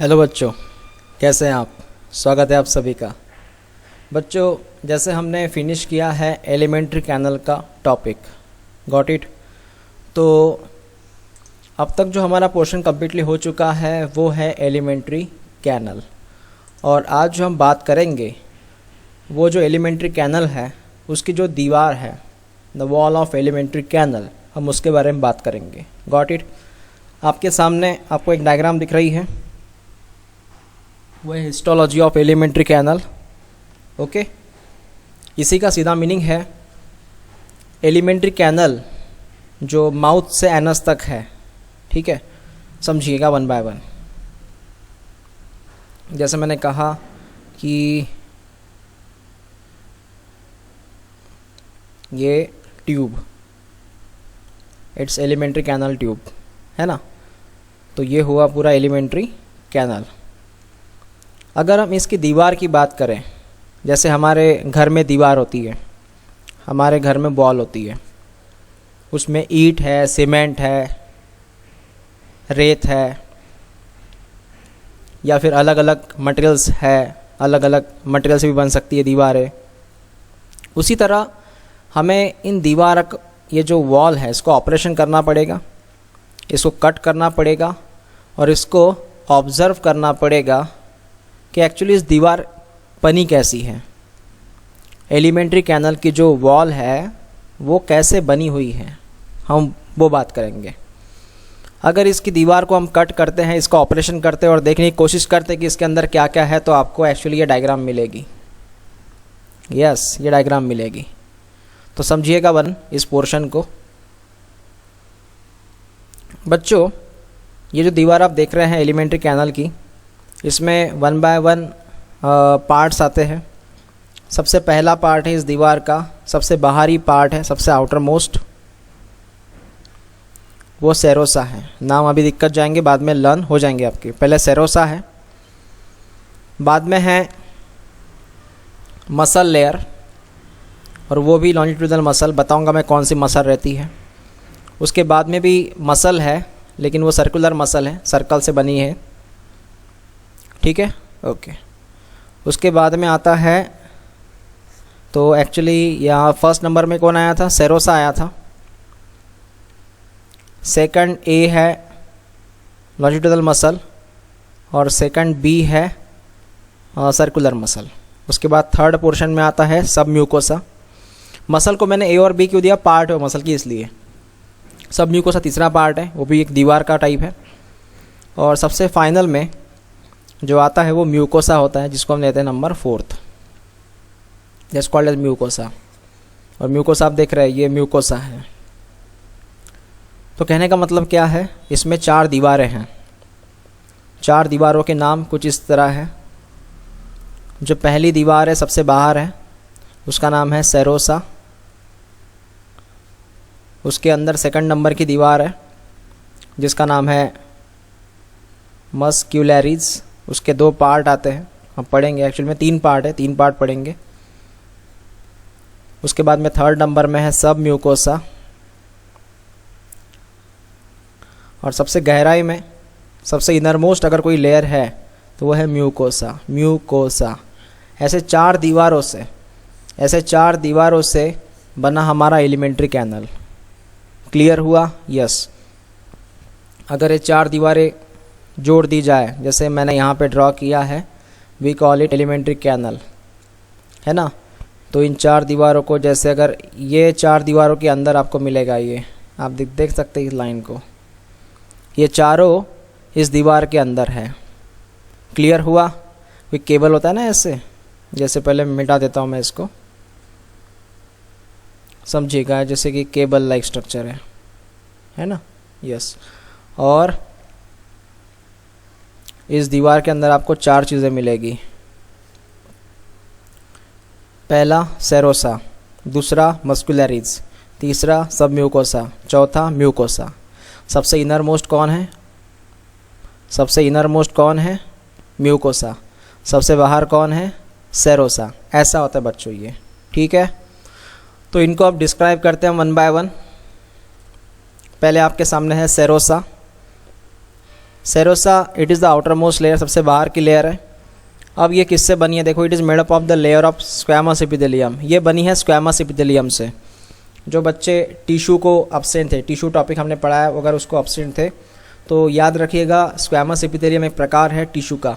Hello बच्चों, कैसे हैं आप। स्वागत है आप सभी का। बच्चों, जैसे हमने फिनिश किया है एलिमेंट्री कैनल का टॉपिक, गॉट इट। तो अब तक जो हमारा पोर्शन कम्प्लीटली हो चुका है वो है एलिमेंट्री कैनल। और आज जो हम बात करेंगे वो जो एलिमेंट्री कैनल है उसकी जो दीवार है, the wall of alimentary canal, हम उसके बारे में बात करेंगे, गॉट इट। आपके सामने आपको एक डायग्राम दिख रही है, वो है histology of alimentary canal. Okay, इसी का सीधा मीनिंग है एलिमेंट्री कैनल जो माउथ से एनस तक है। ठीक है, समझिएगा वन बाय वन। जैसे मैंने कहा कि ये tube, it's alimentary canal tube, है ना। तो ये हुआ पूरा एलिमेंट्री कैनल। अगर हम इसकी दीवार की बात करें, जैसे हमारे घर में दीवार होती है, हमारे घर में वॉल होती है, उसमें ईंट है, सीमेंट है, रेत है, या फिर अलग अलग मटेरियल्स है, अलग अलग मटेरियल से भी बन सकती है दीवारें। उसी तरह हमें इन दीवार, ये जो वॉल है, इसको ऑपरेशन करना पड़ेगा, इसको कट करना पड़ेगा और इसको ऑब्ज़र्व करना पड़ेगा कि एक्चुअली इस दीवार बनी कैसी है। एलिमेंट्री कैनल की जो वॉल है वो कैसे बनी हुई है, हम वो बात करेंगे। अगर इसकी दीवार को हम कट करते हैं, इसका ऑपरेशन करते हैं और देखने की कोशिश करते हैं कि इसके अंदर क्या क्या है, तो आपको एक्चुअली ये डायग्राम मिलेगी। यस, ये डायग्राम मिलेगी। तो समझिएगा वन इस पोर्शन को। बच्चों, ये जो दीवार आप देख रहे हैं एलिमेंट्री कैनल की, इसमें वन बाय वन पार्ट्स आते हैं। सबसे पहला पार्ट है इस दीवार का, सबसे बाहरी पार्ट है, सबसे आउटर मोस्ट, वो सेरोसा है। नाम अभी दिक्कत जाएंगे, बाद में लर्न हो जाएंगे आपके। पहले सेरोसा है, बाद में है मसल लेयर, और वो भी लॉन्जिट्यूडनल मसल, बताऊंगा मैं कौन सी मसल रहती है। उसके बाद में भी मसल है, लेकिन वो सर्कुलर मसल है, सर्कल से बनी है। ठीक है, ओके। उसके बाद में आता है, तो एक्चुअली यहाँ फर्स्ट नंबर में कौन आया था, सेरोसा आया था। सेकंड ए है लॉन्जिट्यूडनल मसल, और सेकंड बी है सर्कुलर मसल। उसके बाद थर्ड पोर्शन में आता है सब म्यूकोसा। मसल को मैंने ए और बी क्यों दिया, पार्ट है मसल की, इसलिए। सब म्यूकोसा तीसरा पार्ट है, वो भी एक दीवार का टाइप है। और सबसे फाइनल में जो आता है वो म्यूकोसा होता है, जिसको हम लेते हैं number 4th, just called as mucosa. और म्यूकोसा आप देख रहे हैं, ये म्यूकोसा है। तो कहने का मतलब क्या है, इसमें 4 दीवारें हैं। 4 दीवारों के नाम कुछ इस तरह है। जो पहली दीवार है, सबसे बाहर है, उसका नाम है सेरोसा। उसके अंदर सेकंड नंबर की दीवार है, जिसका नाम है मस्क्यूलरिस। उसके 2 पार्ट आते हैं, हम पढ़ेंगे। एक्चुअली में 3 पार्ट है, 3 पार्ट पढ़ेंगे। उसके बाद में थर्ड नंबर में है सब म्यूकोसा, और सबसे गहराई में, सबसे इनरमोस्ट अगर कोई लेयर है तो वो है म्यूकोसा। म्यूकोसा। ऐसे 4 दीवारों से बना हमारा एलिमेंट्री कैनल। क्लियर हुआ? यस। अगर ये 4 दीवारें जोड़ दी जाए, जैसे मैंने यहाँ पे ड्रॉ किया है, we call it alimentary canal, है ना। तो इन 4 दीवारों को, जैसे अगर ये 4 दीवारों के अंदर आपको मिलेगा, ये आप देख सकते हैं इस लाइन को, ये चारों इस दीवार के अंदर है। क्लियर हुआ? कोई केबल होता है ना ऐसे, जैसे पहले मिटा देता हूँ मैं इसको, समझिएगा, जैसे कि केबल लाइक स्ट्रक्चर है ना। यस। और इस दीवार के अंदर आपको 4 चीज़ें मिलेगी। पहला सेरोसा, दूसरा मस्कुलरिस, तीसरा सब म्यूकोसा, चौथा म्यूकोसा। सबसे इनरमोस्ट कौन है? म्यूकोसा। सबसे बाहर कौन है? सेरोसा। ऐसा होता है बच्चों ये। ठीक है, तो इनको अब डिस्क्राइब करते हैं वन बाय वन। पहले आपके सामने है serosa. Serosa it is the outer most layer, सबसे बाहर की लेयर है। अब ये किससे बनी है, देखो it is made up of the layer of squamous epithelium, ये बनी है स्क्वैमस एपिथेलियम से। जो बच्चे टिश्यू को अब्सेंट थे, टिश्यू टॉपिक हमने पढ़ा है, अगर उसको अब्सेंट थे तो याद रखिएगा स्क्वैमस एपिथेलियम एक प्रकार है टिश्यू का।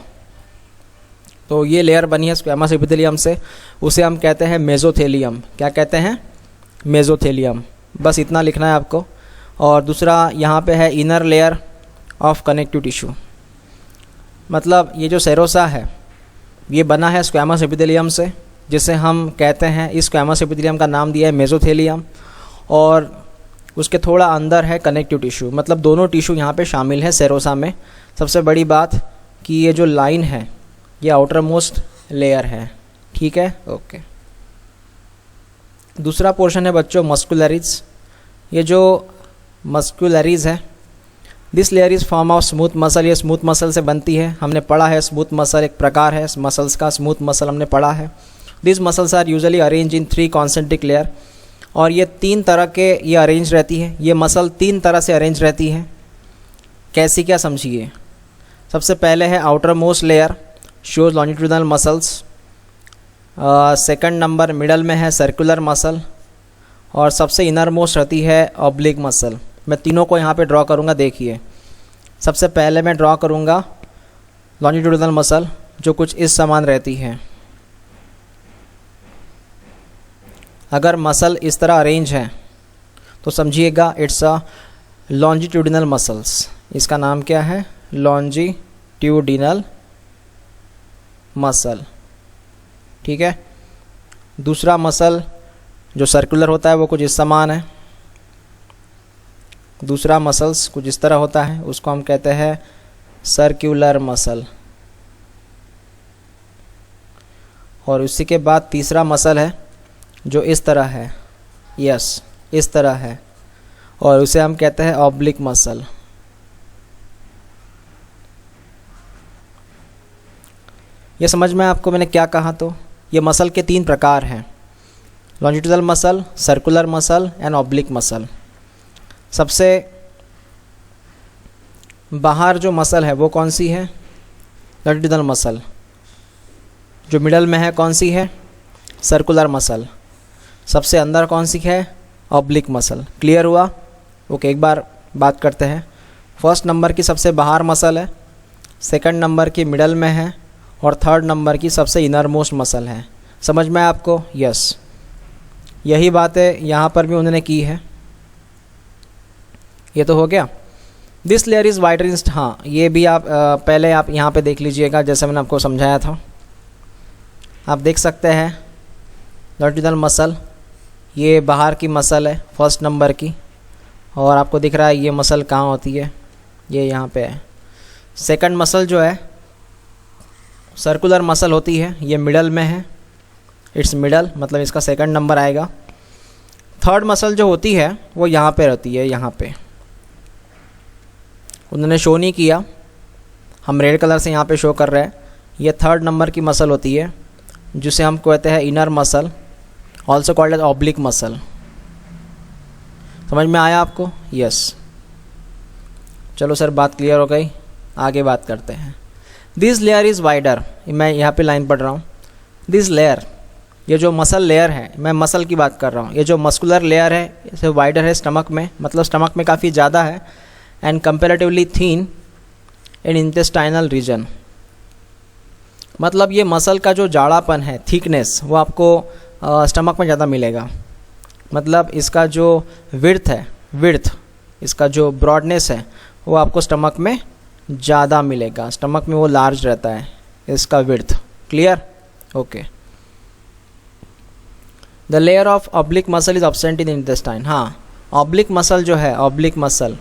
तो ये लेयर बनी है स्क्वैमस एपिथेलियम से, उसे हम कहते हैं मेसोथेलियम। क्या कहते हैं, मेसोथेलियम। बस इतना लिखना है आपको। और दूसरा यहाँ पे है inner layer of connective tissue, मतलब ये जो सेरोसा है ये बना है स्क्वैमस एपिथेलियम से, जिसे हम कहते हैं, इस स्क्वैमस एपिथेलियम का नाम दिया है मेसोथेलियम। और उसके थोड़ा अंदर है कनेक्टिव टिश्यू, मतलब दोनों टिश्यू यहाँ पे शामिल है सेरोसा में। सबसे बड़ी बात कि ये जो लाइन है ये आउटर मोस्ट लेयर है, ठीक है, ओके। दूसरा पोर्शन है बच्चों मस्कुलरीज। ये जो मस्कुलरीज है, this layer is form of smooth muscle, ये स्मूथ मसल से बनती है। हमने पढ़ा है स्मूथ मसल एक प्रकार है मसल्स का, स्मूथ मसल हमने पढ़ा है। This muscles are usually arrange in 3 concentric layer, और ये 3 तरह के ये अरेंज रहती है, ये मसल 3 तरह से अरेंज रहती है। कैसी, क्या समझिए। सबसे पहले है outer most layer shows longitudinal muscles, second number middle में है सर्कुलर मसल, और सबसे इनर मोस्ट रहती है ऑब्लिक मसल। मैं तीनों को यहाँ पे ड्रॉ करूँगा, देखिए। सबसे पहले मैं ड्रॉ करूँगा लॉन्जिट्यूडनल मसल, जो कुछ इस समान रहती है। अगर मसल इस तरह अरेंज है तो समझिएगा इट्स अ लॉन्जिट्यूडनल मसल्स। इसका नाम क्या है, लॉन्जिट्यूडिनल मसल, ठीक है। दूसरा मसल जो सर्कुलर होता है वो कुछ इस समान है। दूसरा मसल्स कुछ इस तरह होता है, उसको हम कहते हैं सर्कुलर मसल। और उसी के बाद तीसरा मसल है जो इस तरह है, यस इस तरह है, और उसे हम कहते हैं ऑब्लिक मसल। ये समझ में आपको मैंने क्या कहा, तो ये मसल के 3 प्रकार हैं, longitudinal muscle, circular muscle and oblique muscle. सबसे बाहर जो मसल है वो कौन सी है, लॉन्जिट्यूडनल मसल। जो मिडल में है कौन सी है, सर्कुलर मसल। सबसे अंदर कौन सी है, ऑब्लिक मसल। क्लियर हुआ, ओके। एक बार बात करते हैं। फर्स्ट नंबर की सबसे बाहर मसल है, सेकंड नंबर की मिडल में है, और थर्ड नंबर की सबसे इनर मोस्ट मसल है। समझ में आपको, यस। यही बातें यहाँ पर भी उन्होंने की है। ये तो हो गया। दिस लेयर इज़ वाइडर इन, हाँ ये भी आप पहले आप यहाँ पे देख लीजिएगा, जैसे मैंने आपको समझाया था। आप देख सकते हैं लॉन्जिट्यूडनल मसल, ये बाहर की मसल है फर्स्ट नंबर की, और आपको दिख रहा है ये मसल कहाँ होती है, ये यहाँ पे है। सेकंड मसल जो है सर्कुलर मसल होती है, ये मिडल में है, इट्स मिडल, मतलब इसका सेकंड नंबर आएगा। थर्ड मसल जो होती है वो यहाँ पे रहती है, यहाँ पे उन्होंने शो नहीं किया, हम रेड कलर से यहाँ पे शो कर रहे हैं। ये थर्ड नंबर की मसल होती है, जिसे हम कहते हैं inner muscle, also called as oblique muscle. समझ में आया आपको, यस। चलो सर बात क्लियर हो गई, आगे बात करते हैं। दिस लेयर इज़ वाइडर, मैं यहाँ पे लाइन पढ़ रहा हूँ। दिस लेयर, ये जो मसल लेयर है, मैं मसल की बात कर रहा हूँ। ये जो मस्कुलर लेयर है इसे वाइडर है स्टमक में, मतलब स्टमक में काफ़ी ज़्यादा है, and comparatively thin in intestinal region. मतलब ये मसल का जो जाड़ापन है, थिकनेस, वो आपको स्टमक में ज़्यादा मिलेगा। मतलब इसका जो विड्थ है, इसका जो ब्रॉडनेस है वो आपको स्टमक में ज़्यादा मिलेगा, स्टमक में वो लार्ज रहता है इसका width. Clear, okay. The layer of oblique muscle is absent in intestine. हाँ, ऑब्लिक मसल जो है, ऑब्लिक मसल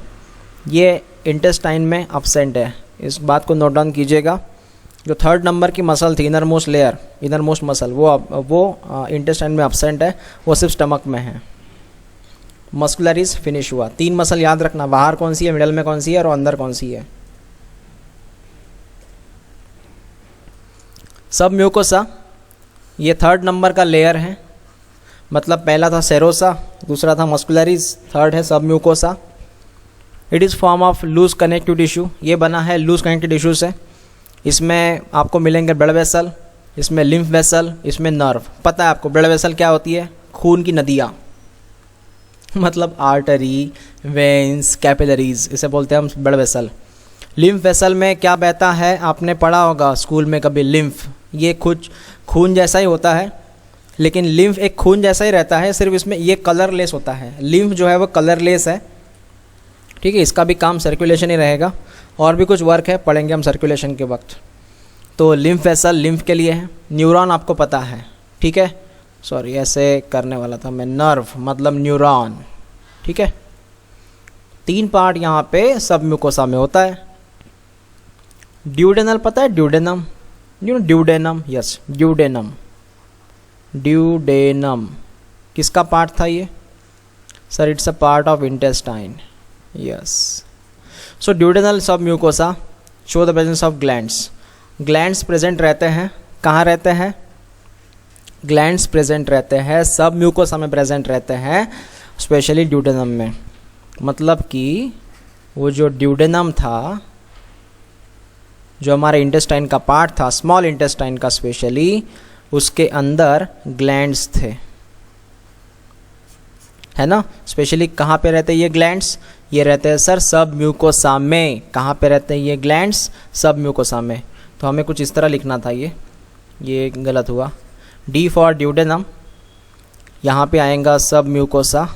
ये इंटेस्टाइन में एब्सेंट है, इस बात को नोट डाउन कीजिएगा। जो थर्ड नंबर की मसल थी, inner most layer, inner most muscle, वो इंटेस्टाइन में एब्सेंट है, वो सिर्फ स्टमक में है। मस्कुलर इज फिनिश हुआ। 3 मसल याद रखना, बाहर कौन सी है, मिडल में कौन सी है, और अंदर कौन सी है। सब म्यूकोसा, ये थर्ड नंबर का लेयर है, मतलब पहला था सेरोसा, दूसरा था मस्कुलरिस, थर्ड है submucosa. It is form of loose connective tissue, ये बना है लूज कनेक्टिव टिश्यू से। इसमें आपको मिलेंगे ब्लड वेसल, इसमें लिम्फ वेसल, इसमें नर्व। पता है आपको ब्लड वेसल क्या होती है? खून की नदियाँ, मतलब आर्टरी, वेन्स, कैपिलरीज, इसे बोलते हैं हम ब्लड वेसल। लिम्फ वेसल में क्या बहता है? आपने पढ़ा होगा स्कूल में कभी, लिम्फ। ये कुछ खून जैसा ही होता है, लेकिन लिम्फ एक खून जैसा ही रहता है, सिर्फ इसमें ये कलरलेस होता है। लिम्फ जो है वो कलरलेस है, ठीक है। इसका भी काम सर्कुलेशन ही रहेगा, और भी कुछ वर्क है, पढ़ेंगे हम सर्कुलेशन के वक्त। तो लिम्फ वेसल लिम्फ के लिए है। न्यूरॉन आपको पता है, ठीक है, सॉरी ऐसे करने वाला था मैं, नर्व मतलब न्यूरॉन, ठीक है। 3 पार्ट यहाँ पे सब म्यूकोसा में होता है। ड्यूडेनल पता है? Duodenum, duodenum, yes duodenum. Duodenum किसका पार्ट था ये? Sir it's a part of intestine, yes. So duodenal sub mucosa show the presence of glands. Glands present रहते हैं, कहाँ रहते हैं? ग्लैंड्स प्रेजेंट रहते हैं, सब म्यूकोसा में प्रेजेंट रहते हैं, स्पेशली ड्यूडेनम में। मतलब कि वो जो ड्यूडेनम था, जो हमारे इंटेस्टाइन का पार्ट था, स्मॉल इंटेस्टाइन का स्पेशली, उसके अंदर ग्लैंड्स थे, है ना। स्पेशली कहाँ पे रहते हैं ये ग्लैंड्स? ये रहते हैं सर सब म्यूकोसा में। कहाँ पे रहते हैं ये ग्लैंड्स? सब म्यूकोसा में। तो हमें कुछ इस तरह लिखना था, ये गलत हुआ। डी फॉर ड्यूडेनम, यहाँ पे आएगा सब म्यूकोसा,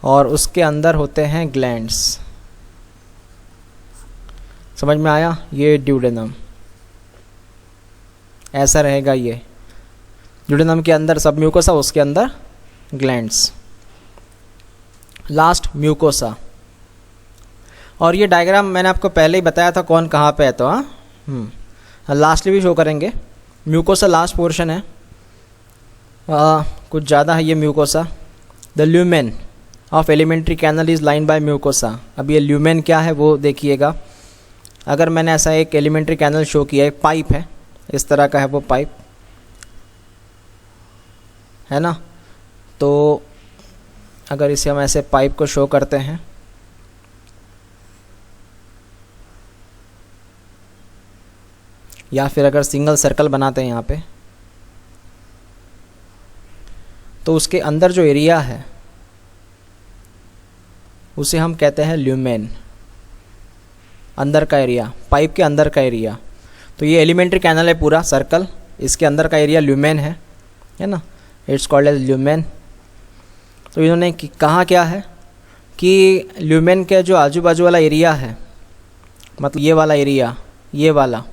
और उसके अंदर होते हैं ग्लैंड्स। समझ में आया? ये ड्यूडेनम ऐसा रहेगा, ये ड्यूडेनम के अंदर सब म्यूकोसा, उसके अंदर ग्लैंड्स। लास्ट म्यूकोसा, और ये डायग्राम मैंने आपको पहले ही बताया था कौन कहाँ पे है, तो लास्टली भी शो करेंगे। म्यूकोसा लास्ट पोर्शन है, कुछ ज़्यादा है ये mucosa. The lumen of alimentary canal is line by mucosa. अब ये ल्यूमेन क्या है वो देखिएगा। अगर मैंने ऐसा एक एलिमेंट्री कैनल शो किया, एक पाइप है, इस तरह का है वो पाइप, है ना। तो अगर इसे हम ऐसे पाइप को शो करते हैं, या फिर अगर सिंगल सर्कल बनाते हैं यहाँ पे, तो उसके अंदर जो एरिया है उसे हम कहते हैं ल्यूमेन। अंदर का एरिया, पाइप के अंदर का एरिया। तो ये एलिमेंट्री कैनल है पूरा सर्कल, इसके अंदर का एरिया ल्यूमेन है ना। It's called as lumen. तो इन्होंने कहा क्या है कि ल्यूमेन के जो आजू बाजू वाला एरिया है, मतलब ये वाला एरिया, ये वाला,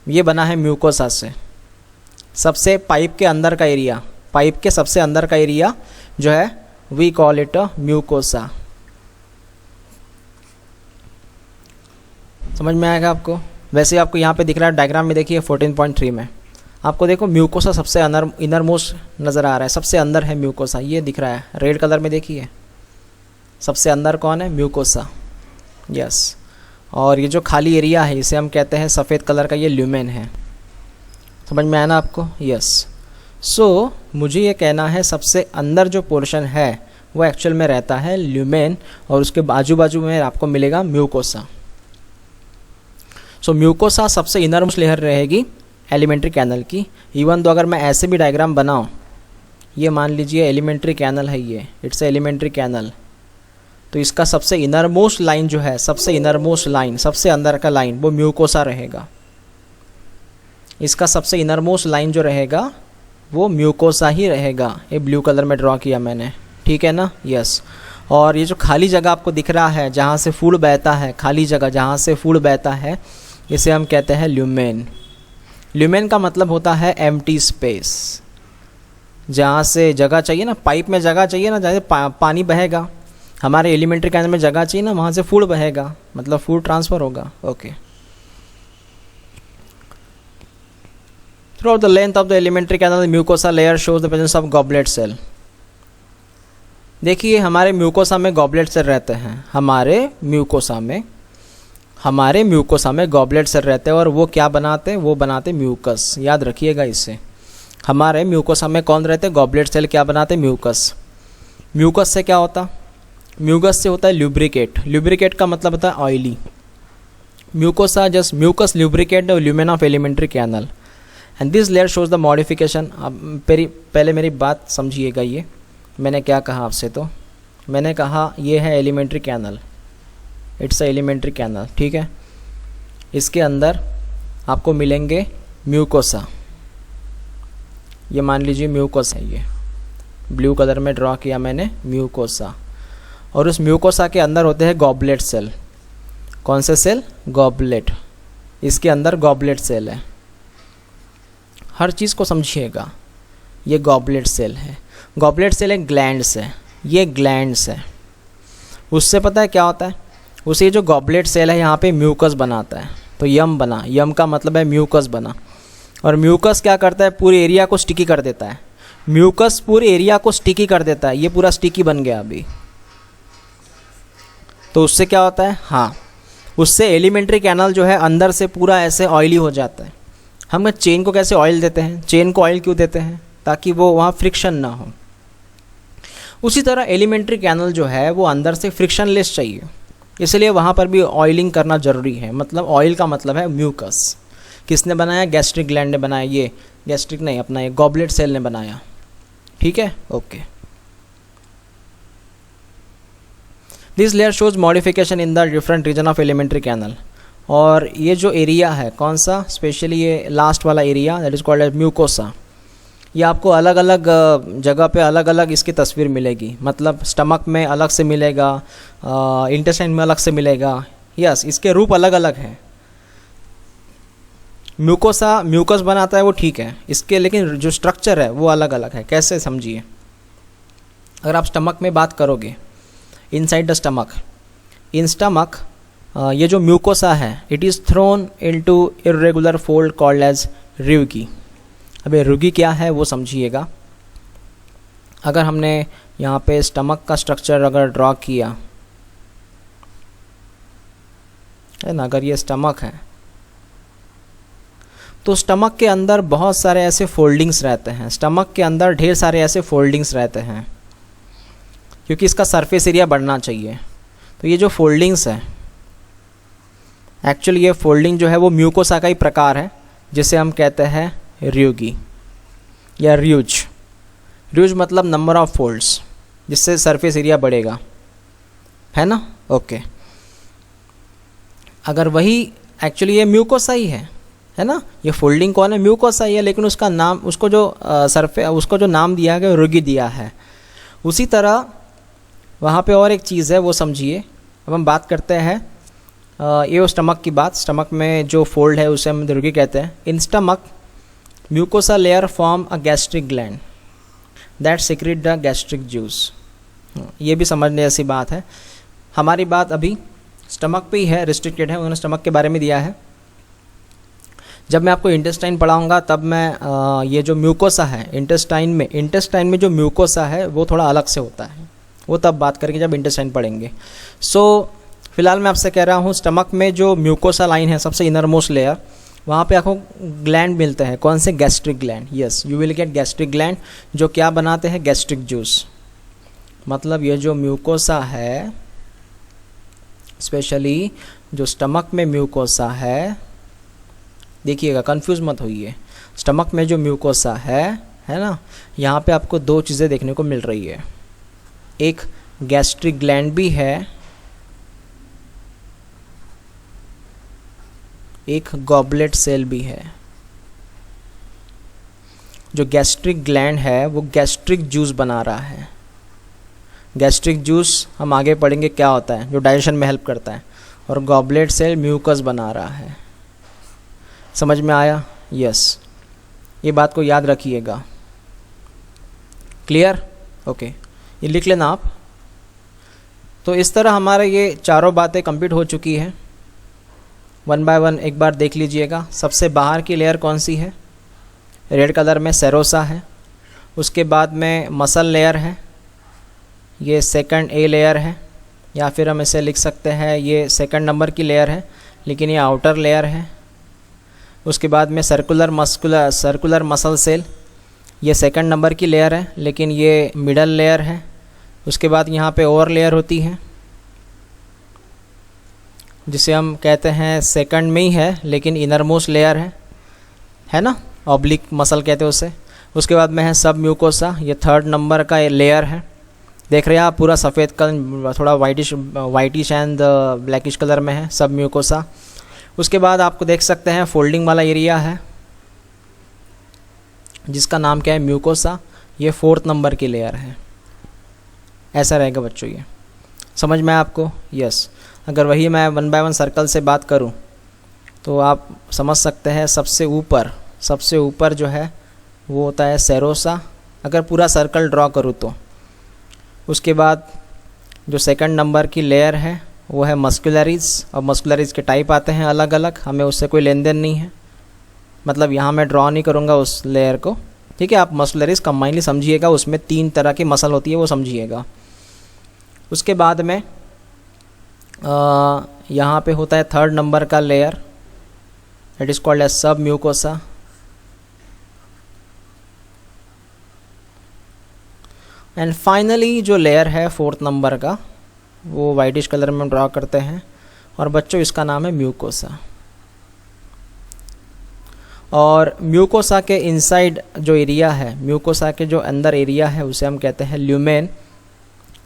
ये बना है म्यूकोसा से। सबसे पाइप के अंदर का एरिया, पाइप के सबसे अंदर का एरिया जो है, we call it a mucosa. समझ में आएगा आपको? वैसे आपको यहाँ पे दिख रहा है डायग्राम में, देखिए 14.3 में आपको देखो म्यूकोसा सबसे इनर मोस्ट नज़र आ रहा है, सबसे अंदर है म्यूकोसा, ये दिख रहा है रेड कलर में, देखिए सबसे अंदर कौन है? Mucosa, yes. और ये जो खाली एरिया है इसे हम कहते हैं सफ़ेद कलर का, ये ल्यूमेन है। समझ में आया ना आपको? यस। सो मुझे ये कहना है सबसे अंदर जो पोर्शन है वो एक्चुअल में रहता है ल्यूमेन, और उसके बाजू बाजू में आपको मिलेगा म्यूकोसा। सो म्यूकोसा सबसे इनरमोस्ट लेयर रहेगी एलिमेंट्री कैनल की। इवन तो अगर मैं ऐसे भी डायग्राम बनाऊं, ये मान लीजिए एलिमेंट्री कैनल है, ये इट्स एलिमेंट्री कैनल, तो इसका सबसे इनरमोस्ट लाइन जो है, सबसे इनरमोस्ट लाइन, सबसे अंदर का लाइन, वो म्यूकोसा रहेगा। इसका सबसे इनरमोस्ट लाइन जो रहेगा वो म्यूकोसा ही रहेगा। ये ब्लू कलर में ड्रॉ किया मैंने, ठीक है ना? यस। और ये जो खाली जगह आपको दिख रहा है जहाँ से फूड बहता है, खाली जगह जहाँ से फूड बहता है, इसे हम कहते हैं ल्यूमेन। ल्यूमेन का मतलब होता है एम्प्टी स्पेस, जहाँ से जगह चाहिए ना, पाइप में जगह चाहिए ना, जहाँ से पानी बहेगा, हमारे एलिमेंट्री कैनल में जगह चाहिए ना, वहाँ से फूड बहेगा, मतलब फूड ट्रांसफ़र होगा। Okay. Throughout the length of the alimentary canal mucosa layer shows the presence of goblet cell. देखिए हमारे म्यूकोसा में गॉबलेट सेल रहते हैं, हमारे म्यूकोसा में गॉबलेट सेल रहते हैं, और वो क्या बनाते हैं? वो बनाते म्यूकस। याद रखिएगा इसे, हमारे म्यूकोसा में कौन रहते हैं? गॉबलेट सेल क्या बनाते हैं? म्यूकस। म्यूकस से क्या होता, म्यूकस से होता है ल्यूब्रिकेट। ल्यूब्रिकेट का मतलब होता है oily. Mucosa just mucus lubricate the lumen of alimentary canal and this layer shows the modification. अब पहले मेरी बात समझिएगा, ये मैंने क्या कहा आपसे, तो मैंने कहा ये है alimentary canal, it's a alimentary canal, ठीक है। इसके अंदर आपको मिलेंगे म्यूकोसा, ये मान लीजिए म्यूकोसा है, ये ब्लू कलर में ड्रॉ किया मैंने म्यूकोसा। और उस म्यूकोसा के अंदर होते हैं गॉबलेट सेल। कौन से सेल? गॉबलेट। इसके अंदर गॉबलेट सेल है, हर चीज़ को समझिएगा। ये गॉबलेट सेल है, गॉबलेट सेल एक ग्लैंड्स है, ये ग्लैंड्स है। उससे पता है क्या होता है, उसे जो गॉबलेट सेल है यहाँ पे म्यूकस बनाता है। तो यम बना, यम का मतलब है म्यूकस बना। और म्यूकस क्या करता है, पूरे एरिया को स्टिकी कर देता है। म्यूकस पूरे एरिया को स्टिकी कर देता है, ये पूरा स्टिकी बन गया अभी। तो उससे क्या होता है, हाँ, उससे एलिमेंट्री कैनल जो है अंदर से पूरा ऐसे ऑयली हो जाता है। हम चेन को कैसे ऑयल देते हैं, चेन को ऑयल क्यों देते हैं? ताकि वो वहाँ फ्रिक्शन ना हो। उसी तरह एलिमेंट्री कैनल जो है वो अंदर से फ्रिक्शनलेस चाहिए, इसलिए वहाँ पर भी ऑयलिंग करना ज़रूरी है। मतलब ऑयल का मतलब है म्यूकस। किसने बनाया? गैस्ट्रिक ग्लैंड ने बनाया। ये गैस्ट्रिक नहीं, अपना ये गॉबलेट सेल ने बनाया, ठीक है, okay. This layer shows modification in the different region of alimentary canal. और ये जो एरिया है, कौन सा, स्पेशली ये लास्ट वाला area that is called as mucosa, ये आपको अलग अलग जगह पे अलग अलग इसकी तस्वीर मिलेगी। मतलब स्टमक में अलग से मिलेगा, इंटेस्टाइन में अलग से मिलेगा। यस, इसके रूप अलग अलग हैं। म्यूकोसा म्यूकस बनाता है वो ठीक है, इसके लेकिन जो स्ट्रक्चर है वो अलग अलग है। कैसे, समझिए। अगर आप स्टमक में बात करोगे, inside the stomach, in stomach ये जो म्यूकोसा है it is thrown into irregular fold called as rugae. अबे रुगी क्या है वो समझिएगा। अगर हमने यहाँ पे स्टमक का स्ट्रक्चर अगर ड्रॉ किया है ना, अगर ये स्टमक है तो स्टमक के अंदर बहुत सारे ऐसे फोल्डिंग्स रहते हैं। स्टमक के अंदर ढेर सारे ऐसे फोल्डिंग्स रहते हैं क्योंकि इसका सरफेस एरिया बढ़ना चाहिए। तो ये जो फोल्डिंग्स है, एक्चुअली ये फोल्डिंग जो है वो म्यूकोसा का ही प्रकार है, जिसे हम कहते हैं रियोगी या रियूज। रियूज मतलब नंबर ऑफ फोल्ड्स, जिससे सरफेस एरिया बढ़ेगा, है ना, ओके। अगर वही एक्चुअली ये म्यूकोसा ही है ना, ये फोल्डिंग कौन है, म्यूकोसा ही है, लेकिन उसका नाम, उसको जो नाम दिया गया रुगी दिया है। उसी तरह वहाँ पे और एक चीज़ है वो समझिए। अब हम बात करते हैं ये स्टमक की बात। स्टमक में जो फोल्ड है उसे हम रुगी कहते हैं। In stomach mucosa layer form a gastric gland that secrete the gastric juice. ये भी समझने जैसी बात है। हमारी बात अभी स्टमक पे ही है, रिस्ट्रिक्टेड है, उन्होंने स्टमक के बारे में दिया है। जब मैं आपको इंटेस्टाइन पढ़ाऊंगा तब मैं ये जो म्यूकोसा है इंटेस्टाइन में जो म्यूकोसा है वो थोड़ा अलग से होता है, वो तब बात करेंगे जब इंटेस्टाइन पढ़ेंगे। सो फिलहाल मैं आपसे कह रहा हूँ स्टमक में जो म्यूकोसा लाइन है, सबसे इनर मोस्ट लेयर, वहाँ पे आपको ग्लैंड मिलते हैं। कौन से? Gastric gland. Yes, you will get gastric gland, जो क्या बनाते हैं? Gastric juice. मतलब ये जो म्यूकोसा है, स्पेशली जो स्टमक में म्यूकोसा है, देखिएगा कंफ्यूज मत होइए। स्टमक में जो म्यूकोसा है ना, यहाँ पे आपको दो चीज़ें देखने को मिल रही है। एक गैस्ट्रिक ग्लैंड भी है, एक गॉबलेट सेल भी है। जो गैस्ट्रिक ग्लैंड है वो गैस्ट्रिक जूस बना रहा है। गैस्ट्रिक जूस हम आगे पढ़ेंगे क्या होता है, जो डाइजेशन में हेल्प करता है। और गॉबलेट सेल म्यूकस बना रहा है। समझ में आया? यस, ये बात को याद रखिएगा। क्लियर? ओके, ये लिख लेना आप। तो इस तरह हमारे ये चारों बातें कंप्लीट हो चुकी है। वन बाय वन एक बार देख लीजिएगा। सबसे बाहर की लेयर कौन सी है? रेड कलर में सेरोसा है। उसके बाद में मसल लेयर है, ये सेकंड ए लेयर है, या फिर हम इसे लिख सकते हैं ये सेकंड नंबर की लेयर है, लेकिन ये आउटर लेयर है। उसके बाद में सर्कुलर मसल सेल, ये सेकंड नंबर की लेयर है, लेकिन ये मिडल लेयर है। उसके बाद यहाँ पे ओवर लेयर होती है, जिसे हम कहते हैं सेकंड में ही है लेकिन इनर मोस्ट लेयर है ना, ऑब्लिक मसल कहते हैं उसे। उसके बाद में है सब म्यूकोसा, ये थर्ड नंबर का लेयर है। देख रहे हैं आप, पूरा सफ़ेद कलर, थोड़ा वाइटिश एंड ब्लैकिश कलर में है सब म्यूकोसा। उसके बाद आपको देख सकते हैं फोल्डिंग वाला एरिया है जिसका नाम क्या है, म्यूकोसा। ये फोर्थ नंबर की लेयर है। ऐसा रहेगा बच्चों, ये समझ में आपको? यस। अगर वही मैं 1 बाय 1 सर्कल से बात करूं तो आप समझ सकते हैं सबसे ऊपर जो है वो होता है सेरोसा, अगर पूरा सर्कल ड्रॉ करूं तो। उसके बाद जो सेकंड नंबर की लेयर है वो है मस्कुलरीज, और मस्कुलरीज के टाइप आते हैं अलग अलग, हमें उससे कोई लेन देन नहीं है, मतलब यहाँ मैं ड्रॉ नहीं करूँगा उस लेयर को, ठीक है। आप मस्कुलरीज कंबाइनली समझिएगा, उसमें 3 तरह की मसल होती है वो समझिएगा। उसके बाद में यहाँ पे होता है थर्ड नंबर का layer, it is called as submucosa. And finally जो लेयर है फोर्थ नंबर का, वो वाइटिश कलर में ड्रॉ करते हैं, और बच्चों इसका नाम है म्यूकोसा। और म्यूकोसा के इनसाइड जो एरिया है, म्यूकोसा के जो अंदर एरिया है उसे हम कहते हैं ल्यूमेन,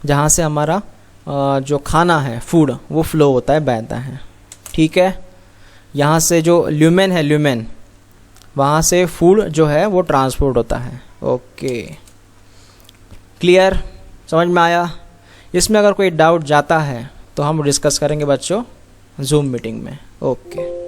जहाँ से हमारा जो खाना है, फूड, वो फ्लो होता है, बहता है, ठीक है। यहाँ से जो ल्यूमेन है, ल्यूमेन, वहाँ से फूड जो है वो ट्रांसपोर्ट होता है। ओके, क्लियर, समझ में आया? इसमें अगर कोई डाउट जाता है तो हम डिस्कस करेंगे बच्चों जूम मीटिंग में। ओके।